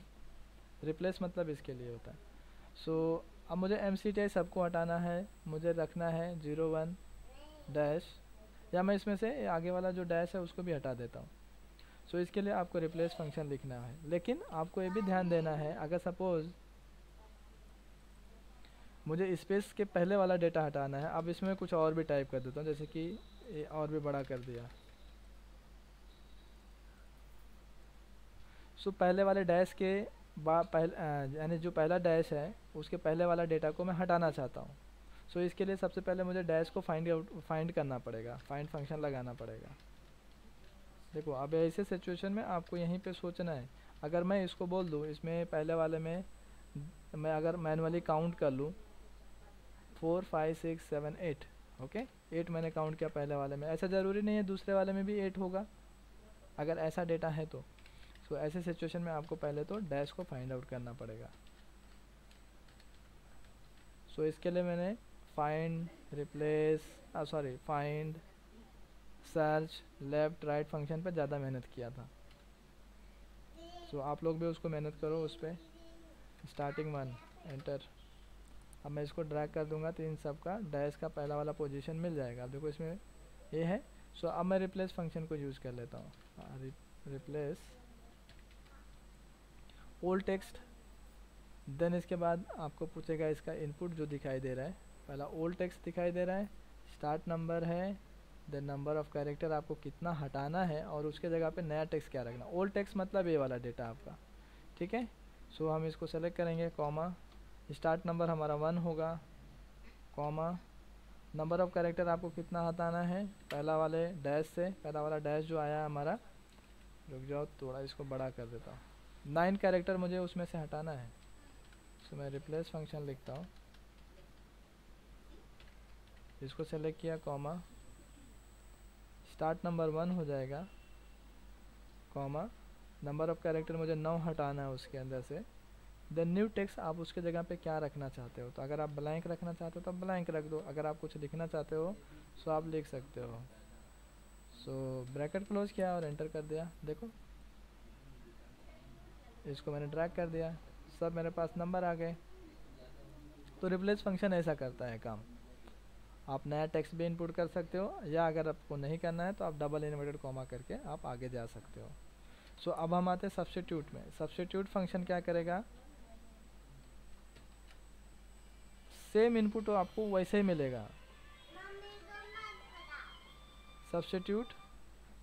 रिप्लेस मतलब इसके लिए होता है। सो अब मुझे mcti सबको हटाना है, मुझे रखना है 01 डैश, या मैं इसमें से आगे वाला जो डैश है उसको भी हटा देता हूँ। सो इसके लिए आपको रिप्लेस फंक्शन लिखना है, लेकिन आपको ये भी ध्यान देना है, अगर सपोज़ मुझे स्पेस के पहले वाला डेटा हटाना है, अब इसमें कुछ और भी टाइप कर देता हूँ, जैसे कि ये और भी बड़ा कर दिया। सो पहले वाले डैश के यानी जो पहला डैश है उसके पहले वाला डेटा को मैं हटाना चाहता हूँ। सो इसके लिए सबसे पहले मुझे डैश को फाइंड करना पड़ेगा, फाइंड फंक्शन लगाना पड़ेगा। देखो अब ऐसे सिचुएशन में आपको यहीं पे सोचना है। अगर मैं इसको बोल दूँ, इसमें पहले वाले में मैं अगर मैनुअली काउंट कर लूँ 4 5 6 7 8, ओके 8 मैंने काउंट किया पहले वाले में, ऐसा ज़रूरी नहीं है दूसरे वाले में भी 8 होगा अगर ऐसा डेटा है तो। सो ऐसे सिचुएशन में आपको पहले तो डैश को फाइंड आउट करना पड़ेगा। सो इसके लिए मैंने find find search left right function पे ज़्यादा मेहनत किया था। सो आप लोग भी उसको मेहनत करो उस पर। Starting 1 enter. अब मैं इसको ड्रैग कर दूंगा तो इन सब का डैश का पहला वाला पोजीशन मिल जाएगा। अब देखो इसमें ये है। सो अब मैं रिप्लेस फंक्शन को यूज़ कर लेता हूँ। रिप्लेस ओल्ड टेक्स्ट, देन इसके बाद आपको पूछेगा इसका इनपुट जो दिखाई दे रहा है, पहला ओल्ड टेक्स्ट दिखाई दे रहा है, स्टार्ट नंबर है, देन नंबर ऑफ कैरेक्टर आपको कितना हटाना है और उसके जगह पे नया टेक्स्ट क्या रखना। ओल्ड टेक्स्ट मतलब ये वाला डेटा आपका, ठीक है। सो हम इसको सेलेक्ट करेंगे, कॉमा, स्टार्ट नंबर हमारा 1 होगा, कॉमा, नंबर ऑफ कैरेक्टर आपको कितना हटाना है पहला वाले डैश से, पहला वाला डैश जो आया हमारा, रुक जाओ थोड़ा इसको बड़ा कर देता हूँ, 9 कैरेक्टर मुझे उसमें से हटाना है। सो मैं रिप्लेस फंक्शन लिखता हूँ, इसको सेलेक्ट किया, कॉमा, स्टार्ट नंबर 1 हो जाएगा, कॉमा, नंबर ऑफ कैरेक्टर मुझे 9 हटाना है उसके अंदर से, देन न्यू टेक्स्ट आप उसके जगह पे क्या रखना चाहते हो। तो अगर आप ब्लैंक रखना चाहते हो तो ब्लैंक रख दो, अगर आप कुछ लिखना चाहते हो सो आप लिख सकते हो। सो ब्रैकेट क्लोज किया और एंटर कर दिया। देखो इसको मैंने ड्रैग कर दिया, सब मेरे पास नंबर आ गए। तो रिप्लेस फंक्शन ऐसा करता है काम। आप नया टेक्स्ट भी इनपुट कर सकते हो, या अगर आपको नहीं करना है तो आप डबल इन्वर्टेड कॉमा करके आप आगे जा सकते हो। सो अब हम आते हैं सब्स्टिट्यूट में। सब्स्टिट्यूट फंक्शन क्या करेगा, सेम इनपुट आपको वैसे ही मिलेगा। सब्स्टिट्यूट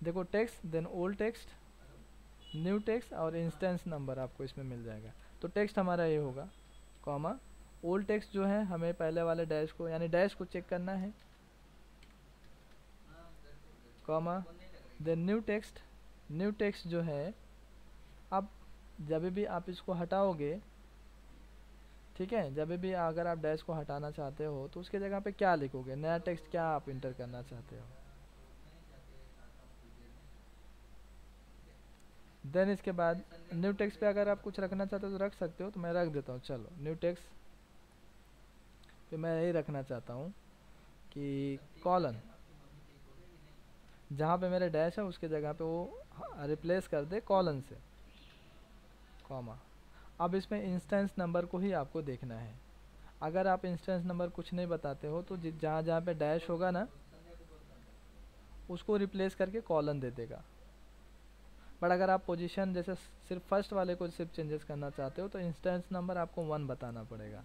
देखो, text then old text, new text और इंस्टेंस नंबर आपको इसमें मिल जाएगा। तो टेक्स्ट हमारा ये होगा कॉमा, ओल्ड टेक्स्ट जो है हमें पहले वाले डैश को यानी डैश को चेक करना है, comma then new text. New text जो है, अब जब भी आप इसको हटाओगे, ठीक है, जब भी अगर आप डैश को हटाना चाहते हो तो उसके जगह पे क्या लिखोगे, नया टेक्स्ट क्या आप इंटर करना चाहते हो। देन इसके बाद न्यू टेक्स्ट पे अगर आप कुछ रखना चाहते हो तो रख सकते हो, तो मैं रख देता हूँ। चलो न्यू टेक्स्ट पे मैं यही रखना चाहता हूँ कि कॉलन, जहाँ पे मेरे डैश है उसके जगह पे वो रिप्लेस कर दे कॉलन से, कॉमा। अब इसमें इंस्टेंस नंबर को ही आपको देखना है। अगर आप इंस्टेंस नंबर कुछ नहीं बताते हो तो जहाँ जहाँ पे डैश होगा ना उसको रिप्लेस करके कॉलन दे देगा। बट अगर आप पोजीशन जैसे सिर्फ फर्स्ट वाले को सिर्फ चेंजेस करना चाहते हो तो इंस्टेंस नंबर आपको 1 बताना पड़ेगा,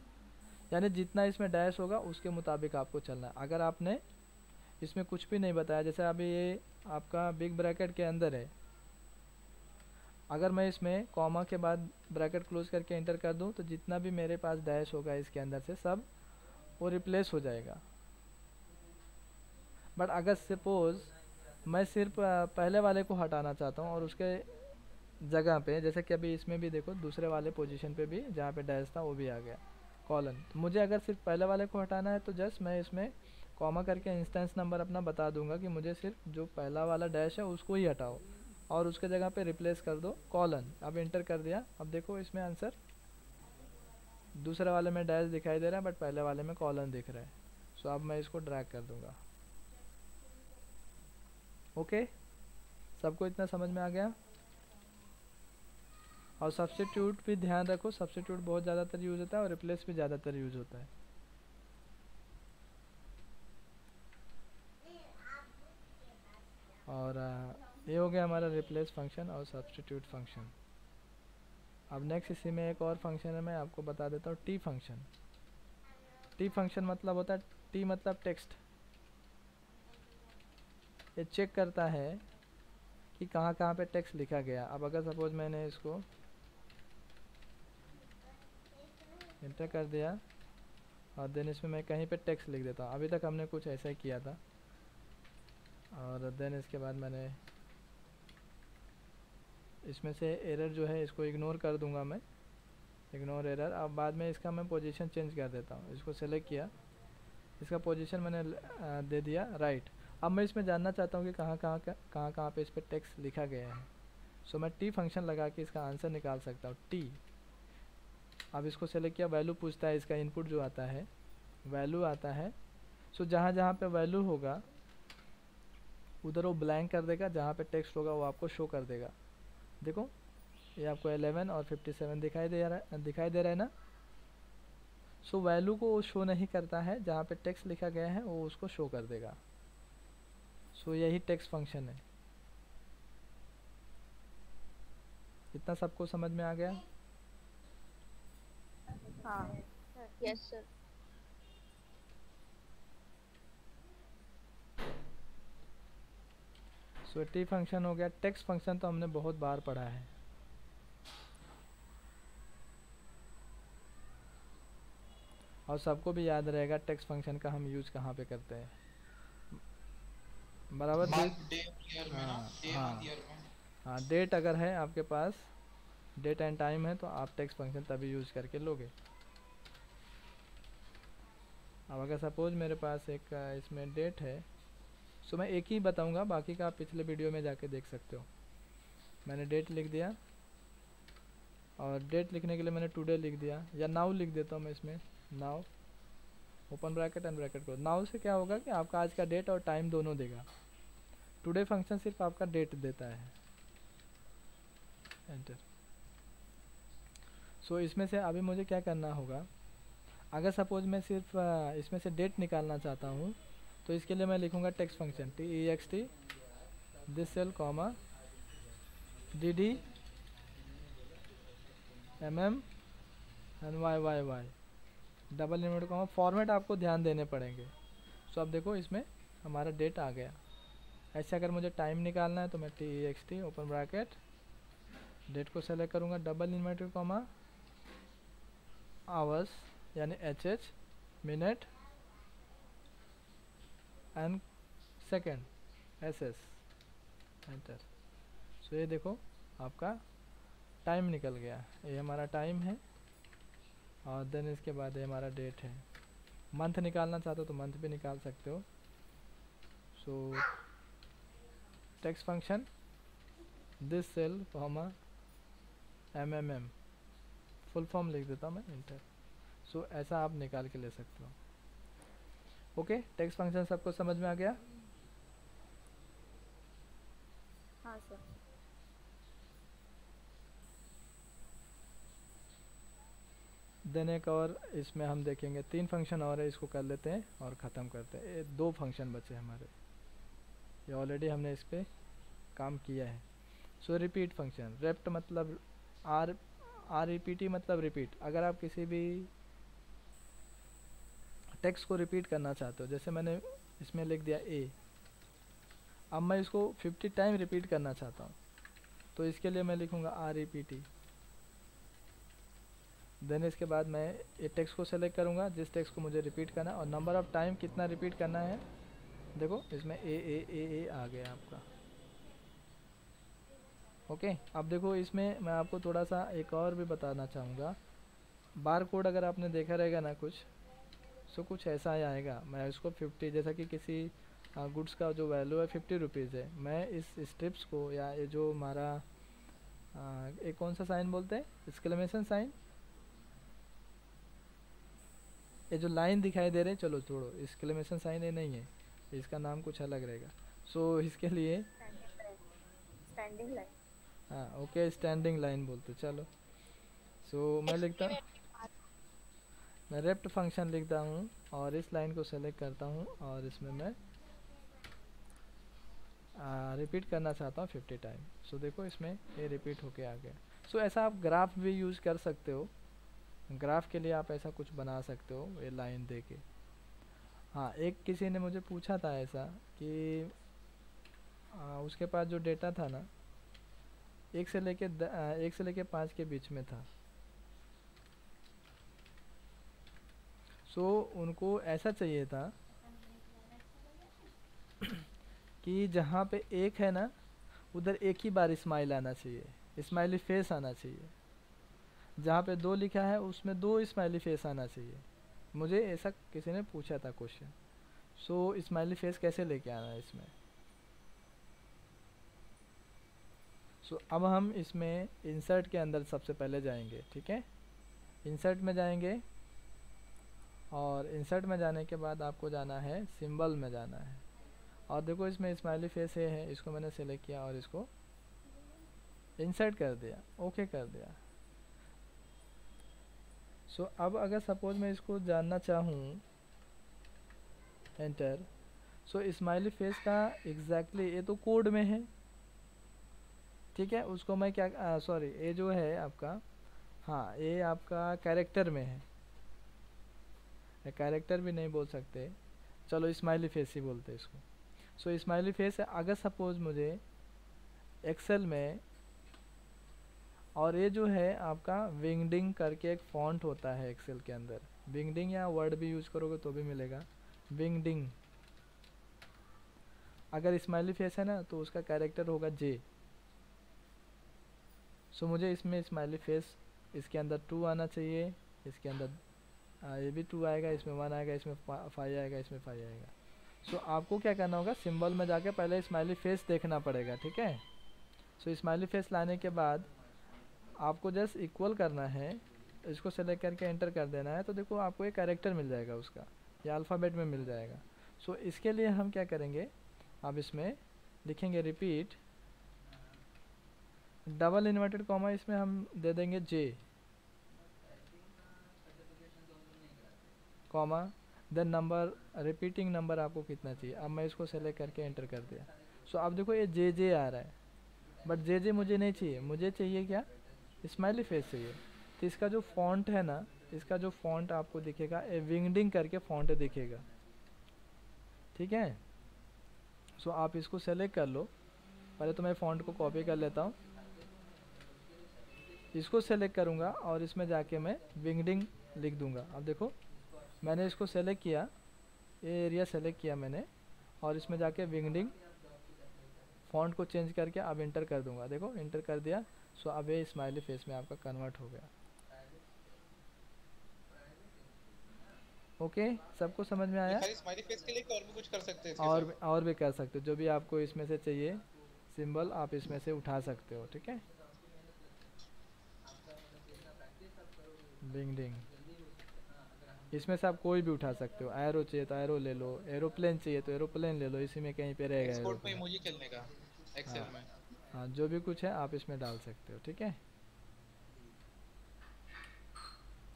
यानी जितना इसमें डैश होगा उसके मुताबिक आपको चलना है। अगर आपने इसमें कुछ भी नहीं बताया, जैसे अभी ये आपका बिग ब्रैकेट के अंदर है, अगर मैं इसमें कॉमा के बाद ब्रैकेट क्लोज करके एंटर कर दूं तो जितना भी मेरे पास डैश होगा इसके अंदर से सब वो रिप्लेस हो जाएगा। बट अगर सपोज मैं सिर्फ पहले वाले को हटाना चाहता हूं और उसके जगह पे, जैसे कि अभी इसमें भी देखो दूसरे वाले पोजीशन पे भी जहाँ पे डैश था वो भी आ गया कॉलन, तो मुझे अगर सिर्फ पहले वाले को हटाना है तो जस्ट मैं इसमें कॉमा करके इंस्टेंस नंबर अपना बता दूंगा कि मुझे सिर्फ जो पहला वाला डैश है उसको ही हटाओ और उसके जगह पे रिप्लेस कर दो कॉलन। अब एंटर कर दिया, अब देखो इसमें आंसर दूसरे वाले में डैश दिखाई दे रहा है बट पहले वाले में कॉलन दिख रहा है। सो अब मैं इसको ड्रैग कर दूंगा। ओके, सबको इतना समझ में आ गया। और सब्स्टिट्यूट भी ध्यान रखो, सब्स्टिट्यूट बहुत ज़्यादातर यूज़ होता है और रिप्लेस भी ज़्यादातर यूज़ होता है। और ये हो गया हमारा रिप्लेस फंक्शन और सब्स्टिट्यूट फंक्शन। अब नेक्स्ट इसी में एक और फंक्शन है, मैं आपको बता देता हूँ, टी फंक्शन। टी फंक्शन मतलब होता है, टी मतलब टेक्स्ट। ये चेक करता है कि कहाँ कहाँ पे टेक्स्ट लिखा गया। अब अगर सपोज मैंने इसको एंटर कर दिया और देन इसमें मैं कहीं पे टेक्स्ट लिख देता हूँ, अभी तक हमने कुछ ऐसा ही किया था। और देन इसके बाद मैंने इसमें से एरर जो है इसको इग्नोर कर दूंगा मैं, इग्नोर एरर। अब बाद में इसका मैं पोजीशन चेंज कर देता हूँ, इसको सेलेक्ट किया, इसका पोजीशन मैंने दे दिया राइट। अब मैं इसमें जानना चाहता हूँ कि कहाँ पे इस पर टेक्स्ट लिखा गया है। सो मैं टी फंक्शन लगा के इसका आंसर निकाल सकता हूँ, टी। अब इसको सेलेक्ट किया, वैल्यू पूछता है, इसका इनपुट जो आता है वैल्यू आता है। सो जहाँ जहाँ पे वैल्यू होगा उधर वो ब्लैंक कर देगा, जहाँ पे टेक्स्ट होगा वो आपको शो कर देगा। देखो ये आपको 11 और 57 दिखाई दे रहा है ना। सो वैल्यू को वो शो नहीं करता है, जहाँ पे टेक्स्ट लिखा गया है वो उसको शो कर देगा। सो यही टेक्स्ट फंक्शन है। इतना सबको समझ में आ गया?
हाँ, yes sir.
So T function हो गया। टेक्स्ट फंक्शन तो हमने बहुत बार पढ़ा है। और सबको भी याद रहेगा टेक्स्ट फंक्शन का हम यूज कहाँ पे करते हैं, बराबर। हाँ, डेट अगर है आपके पास, डेट एंड टाइम है, तो आप टेक्स्ट फंक्शन तभी यूज करके लोगे। अब अगर सपोज मेरे पास एक इसमें डेट है, सो मैं एक ही बताऊंगा, बाकी का आप पिछले वीडियो में जाके देख सकते हो। मैंने डेट लिख दिया और डेट लिखने के लिए मैंने टुडे लिख दिया, या नाउ लिख देता हूँ मैं इसमें, now open bracket and bracket close. Now से क्या होगा कि आपका आज का डेट और टाइम दोनों देगा। टुडे फंक्शन सिर्फ आपका डेट देता है, एंटर। सो इसमें से अभी मुझे क्या करना होगा, अगर सपोज मैं सिर्फ इसमें से डेट निकालना चाहता हूँ तो इसके लिए मैं लिखूँगा text function text this cell comma dd mm and y double inverted comma. Format आपको ध्यान देने पड़ेंगे। सो अब देखो इसमें हमारा डेट आ गया। ऐसे अगर मुझे टाइम निकालना है तो मैं text ओपन ब्रैकेट डेट को सेलेक्ट करूँगा, डबल इनवर्टेड कॉमा आवर्स यानी HH minute and second SS enter. So ये देखो आपका टाइम निकल गया। ये हमारा टाइम है और देन इसके बाद ये हमारा डेट है। मंथ निकालना चाहते हो तो मंथ भी निकाल सकते हो। So text function this cell comma MMM full form लिख देता हूँ मैं, इंटर। सो ऐसा आप निकाल के ले सकते हो। ओके, टेक्स्ट फंक्शन सबको समझ में आ गया?
हाँ सर।
देन एक और इसमें हम देखेंगे 3 फंक्शन और है, इसको कर लेते हैं और ख़त्म करते हैं। ये 2 फंक्शन बचे हमारे, ये ऑलरेडी हमने इस पर काम किया है। सो रिपीट फंक्शन, रेप्ट मतलब REPT मतलब रिपीट। अगर आप किसी भी टेक्स्ट को रिपीट करना चाहते हो, जैसे मैंने इसमें लिख दिया A, अब मैं इसको 50 टाइम रिपीट करना चाहता हूँ तो इसके लिए मैं लिखूँगा REPT। देन इसके बाद मैं ये टेक्स्ट को सेलेक्ट करूँगा जिस टेक्स्ट को मुझे रिपीट करना है और नंबर ऑफ टाइम कितना रिपीट करना है। देखो इसमें A आ गया आपका। ओके, अब देखो इसमें मैं आपको थोड़ा सा एक और भी बताना चाहूँगा। बार कोड अगर आपने देखा रहेगा ना कुछ, सो कुछ ऐसा ही आएगा। मैं इसको 50, जैसा कि किसी गुड्स का जो वैल्यू है 50 रुपीज़ है, मैं इस स्ट्रिप्स को या ये जो हमारा एक कौन सा साइन बोलते हैं, एक्सक्लेमेशन साइन, ये जो लाइन दिखाई दे रहे हैं, चलो छोड़ो, एक्सक्लेमेशन साइन ये नहीं है, इसका नाम कुछ अलग रहेगा। सो इसके लिए
स्टैंडिंग लाइन।
हाँ ओके, स्टैंडिंग लाइन बोलते चलो। सो मैं लिखता, मैं रेप्ट फंक्शन लिखता हूँ और इस लाइन को सेलेक्ट करता हूँ और इसमें मैं रिपीट करना चाहता हूँ 50 टाइम। सो देखो इसमें ये रिपीट होके आ गया। सो ऐसा आप ग्राफ भी यूज़ कर सकते हो। ग्राफ के लिए आप ऐसा कुछ बना सकते हो ये लाइन दे के। हाँ, एक किसी ने मुझे पूछा था ऐसा कि उसके पास जो डेटा था ना 1 से लेके 5 के बीच में था। सो उनको ऐसा चाहिए था कि जहाँ पे 1 है ना उधर एक ही बार स्माइल आना चाहिए, स्माइली फेस आना चाहिए। जहाँ पे 2 लिखा है उसमें 2 स्माइली फेस आना चाहिए। मुझे ऐसा किसी ने पूछा था क्वेश्चन। सो स्माइली फेस कैसे लेके आना है इसमें। सो अब हम इसमें इंसर्ट के अंदर सबसे पहले जाएंगे, ठीक है। इंसर्ट में जाएंगे और इंसर्ट में जाने के बाद आपको जाना है सिंबल में जाना है और देखो इसमें स्माइली फेस ये है, इसको मैंने सेलेक्ट किया और इसको इंसर्ट कर दिया, ओके कर दिया। सो अब अगर सपोज मैं इसको जानना चाहूँ, एंटर। सो स्माइली फेस का एग्जैक्टली ये तो कोड में है, ठीक है। उसको मैं क्या सॉरी ये जो है आपका, हाँ ये आपका कैरेक्टर में है, कैरेक्टर भी नहीं बोल सकते, चलो स्माइली फेस ही बोलते हैं इसको। सो स्माइली फेस है। अगर सपोज मुझे एक्सेल में, और ये जो है आपका विंगडिंग करके एक फॉन्ट होता है एक्सेल के अंदर, विंगडिंग या वर्ड भी यूज करोगे तो भी मिलेगा, विंगडिंग। अगर स्माइली फेस है ना तो उसका कैरेक्टर होगा J। सो मुझे इसमें स्माइली फेस, इसके अंदर 2 आना चाहिए, इसके अंदर ये भी 2 आएगा, इसमें 1 आएगा, इसमें 5 आएगा, इसमें 5 आएगा। सो आपको क्या करना होगा, सिंबल में जाके पहले स्माइली फेस देखना पड़ेगा, ठीक है। सो स्माइली फेस लाने के बाद आपको जस्ट इक्वल करना है, इसको सेलेक्ट करके एंटर कर देना है, तो देखो आपको एक कैरेक्टर मिल जाएगा उसका, ये अल्फ़ाबेट में मिल जाएगा। सो इसके लिए हम क्या करेंगे, अब इसमें लिखेंगे रिपीट डबल इन्वर्टेड कॉमा, इसमें हम दे देंगे J। Comma then number, repeating number आपको कितना चाहिए। अब मैं इसको सेलेक्ट करके एंटर कर दिया। सो अब देखो ये जे जे आ रहा है, बट जे जे मुझे नहीं चाहिए, मुझे चाहिए क्या, स्माइली फेस चाहिए। तो इसका जो फॉन्ट है ना, इसका जो फॉन्ट आपको दिखेगा ए विंगडिंग करके फॉन्ट दिखेगा, ठीक है। सो आप इसको सेलेक्ट कर लो। पहले तो मैं फॉन्ट को कॉपी कर लेता हूँ, इसको सेलेक्ट करूँगा और इसमें जाके मैं विंगडिंग लिख दूँगा। अब देखो मैंने इसको सेलेक्ट किया, ये एरिया सेलेक्ट किया मैंने, और इसमें जाके विंगडिंग फॉन्ट को चेंज करके अब इंटर कर दूंगा। देखो इंटर कर दिया। सो अब ये स्माइली फेस में आपका कन्वर्ट हो गया। ओके, सबको समझ में
ये
आया।
खाली स्माइली फेस के लिए कि और भी कुछ कर सकते हैं इसके
और
साथ?
और भी कर सकते हो, जो भी आपको इसमें से चाहिए सिंबल आप इसमें से उठा सकते हो, ठीक है। विंगडिंग इसमें से आप कोई भी उठा सकते हो। एरो चाहिए तो एरो ले लो, एरोप्लेन चाहिए तो एरोप्लेन ले लो, इसी में कहीं पे रहेगा
एक्सपोर्ट में
एरोप्लेन।
इमोजी खेलने का, एक्सेल
हाँ
में।
हाँ, जो भी कुछ है आप इसमें डाल सकते हो, ठीक है।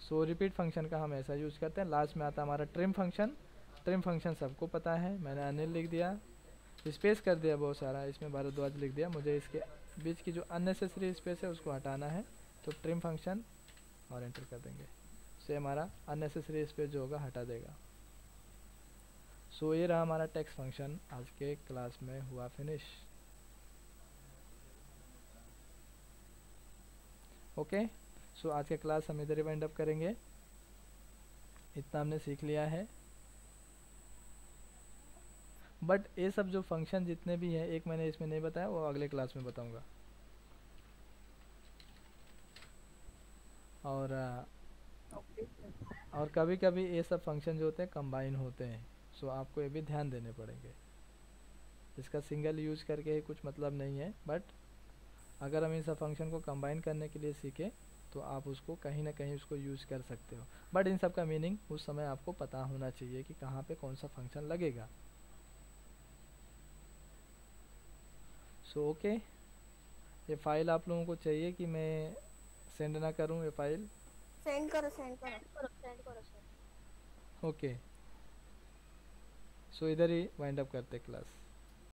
सो रिपीट फंक्शन का हम ऐसा यूज़ करते हैं। लास्ट में आता है हमारा ट्रिम फंक्शन। ट्रिम फंक्शन सबको पता है, मैंने अनिल लिख दिया, स्पेस कर दिया बहुत सारा, इसमें भारद्वाज लिख दिया। मुझे इसके बीच की जो अननेसेसरी स्पेस है उसको हटाना है, तो ट्रिम फंक्शन और एंटर कर देंगे। सो हमारा अननेसेसरी स्पेस जो होगा हटा देगा। सो ये रहा हमारा टेक्स्ट फंक्शन, आज के क्लास में हुआ फिनिश। ओके, सो आज के क्लास हम इधर ही वाइंड अप करेंगे। इतना हमने सीख लिया है, बट ये सब जो फंक्शन जितने भी हैं, एक मैंने इसमें नहीं बताया, वो अगले क्लास में बताऊंगा। और
ओके सर।
और कभी कभी ये सब फंक्शन जो होते हैं कंबाइन होते हैं, सो आपको ये भी ध्यान देने पड़ेंगे। इसका सिंगल यूज करके ही कुछ मतलब नहीं है, बट अगर हम इन सब फंक्शन को कंबाइन करने के लिए सीखें तो आप उसको कहीं ना कहीं उसको यूज कर सकते हो। बट इन सब का मीनिंग उस समय आपको पता होना चाहिए कि कहाँ पे कौन सा फंक्शन लगेगा। सो ओके, ये फाइल आप लोगों को चाहिए कि मैं सेंड ना करूँ ये फाइल?
सेंड करो सेंड करो सर।
ओके, सो इधर ही वाइंड अप करते क्लास।